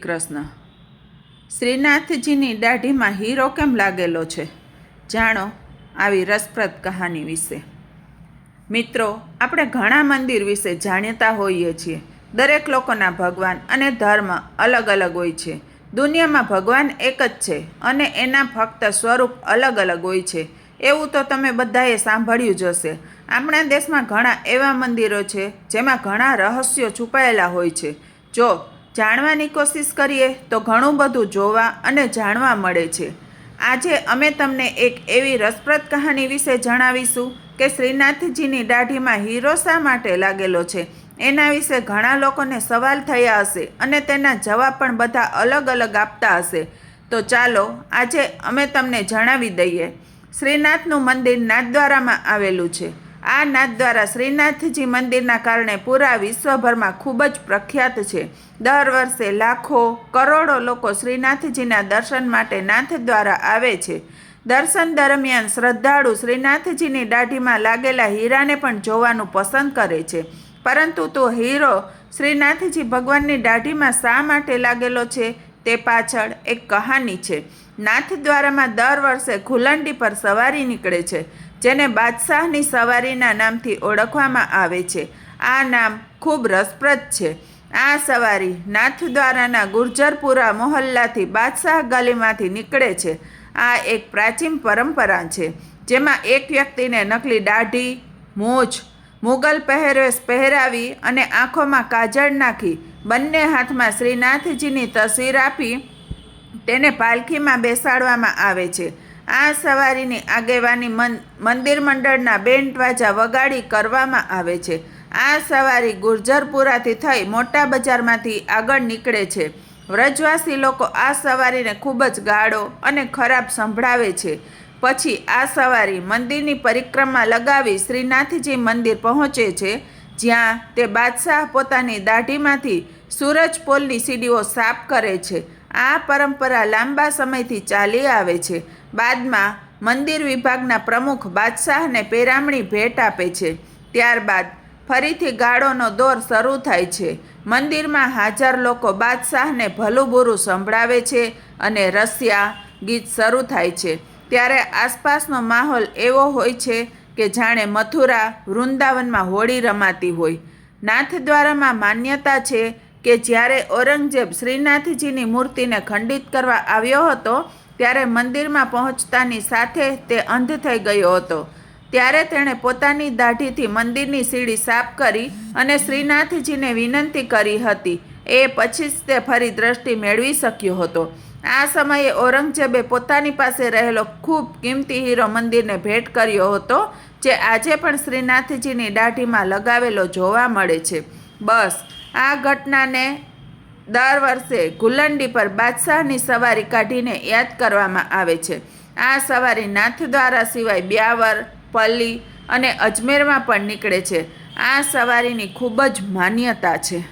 Krishna. શ્રીનાથજીની દાઢીમાં hero કેમ લાગેલો છે? જાણો આવી રસપ્રદ કહાની વિશે। મિત્રો, આપણે ઘણા મંદિર વિશે જાણતા હોઈએ છીએ। દરેક લોકોના ભગવાન અને ધર્મ અલગ અલગ હોય છે। દુનિયામાં ભગવાન એક જ છે અને એના ફક્ત સ્વરૂપ અલગ અલગ હોય છે, એવું તો તમે બધાએ સાંભળ્યું જ હશે। આપણા દેશમાં ઘણા એવા મંદિરો છે જેમાં ઘણા રહસ્યો છુપાયેલા હોય છે। જો જાણવાની કોશિશ કરીએ તો ઘણું બધું જોવા અને જાણવા મળે છે। આજે અમે તમને એક એવી રસપ્રદ કહાની વિશે જણાવીશું કે શ્રીનાથજીની દાઢીમાં હીરો શા માટે લાગેલો છે। એના વિશે ઘણા લોકોને સવાલ થયા હશે અને તેના જવાબ પણ બધા અલગ અલગ આપતા હશે। તો ચાલો આજે અમે તમને જણાવી દઈએ। શ્રીનાથનું મંદિર નાથદ્વારામાં આવેલું છે। આ નાથદ્વારા શ્રીનાથજી મંદિરના કારણે પૂરા વિશ્વભરમાં ખૂબ જ પ્રખ્યાત છે। દર વર્ષે લાખો કરોડો લોકો શ્રીનાથજીના દર્શન માટે નાથદ્વારા આવે છે। દર્શન દરમિયાન શ્રદ્ધાળુ શ્રીનાથજીની દાઢીમાં લાગેલા હીરાને પણ જોવાનું પસંદ કરે છે। પરંતુ તો હીરો શ્રીનાથજી ભગવાનની દાઢીમાં શા માટે લાગેલો છે તે પાછળ એક કહાની છે। નાથદ્વારામાં દર વર્ષે ઘુલંડી પર સવારી નીકળે છે, જેને બાદશાહની સવારીના નામથી ઓળખવામાં આવે છે। આ નામ ખૂબ રસપ્રદ છે। આ સવારી નાથદ્વારાના ગુર્જરપુરા મોહલ્લાથી બાદશાહ ગલીમાંથી નીકળે છે। આ એક પ્રાચીન પરંપરા છે જેમાં એક વ્યક્તિને નકલી દાઢી, મૂછ, મુગલ પહેરવેશ પહેરાવી અને આંખોમાં કાજળ નાખી બંને હાથમાં શ્રીનાથજીની તસવીર આપી તેને પાલખીમાં બેસાડવામાં આવે છે। આ સવારીની આગેવાની મંદિર મંડળના બેન્ડ વાજા વગાડી કરવામાં આવે છે। આ સવારી ગુર્જરપુરાથી થઈ મોટા બજારમાંથી આગળ નીકળે છે। વ્રજવાસી લોકો આ સવારીને ખૂબ જ ગાળો અને ખરાબ સંભળાવે છે। પછી આ સવારી મંદિરની પરિક્રમા લગાવી શ્રીનાથજી મંદિર પહોંચે છે, જ્યાં તે બાદશાહ પોતાની દાઢીમાંથી સૂરજપોલની સીડીઓ સાફ કરે છે। આ પરંપરા લાંબા સમયથી ચાલી આવે છે। બાદમાં મંદિર વિભાગના પ્રમુખ બાદશાહને પેરામણી ભેટ આપે છે। ત્યારબાદ ફરીથી ગાળોનો દોર શરૂ થાય છે। મંદિરમાં હાજર લોકો બાદશાહને ભલું બુરું સંભળાવે છે અને રસિયા ગીત શરૂ થાય છે। ત્યારે આસપાસનો માહોલ એવો હોય છે કે જાણે મથુરા વૃંદાવનમાં હોળી રમાતી હોય। નાથદ્વારામાં માન્યતા છે કે જ્યારે ઔરંગઝેબ શ્રીનાથજીની મૂર્તિને ખંડિત કરવા આવ્યો હતો, ત્યારે મંદિરમાં પહોંચતાની સાથે તે અંધ થઈ ગયો હતો। ત્યારે તેણે પોતાની દાઢીથી મંદિરની સીડી સાફ કરી અને શ્રીનાથજીને વિનંતી કરી હતી। એ પછી જ તે ફરી દ્રષ્ટિ મેળવી શક્યો હતો। આ સમયે ઔરંગઝેબે પોતાની પાસે રહેલો ખૂબ કિંમતી હીરો મંદિરને ભેટ કર્યો હતો, જે આજે પણ શ્રીનાથજીની દાઢીમાં લગાવેલો જોવા મળે છે। બસ આ ઘટનાને દર વર્ષે ઘુલંડી પર બાદશાહની સવારી કાઢીને યાદ કરવામાં આવે છે। આ સવારી નાથદ્વારા સિવાય બ્યાવર, પલ્લી અને અજમેરમાં પણ નીકળે છે। આ સવારીની ખૂબ જ માન્યતા છે।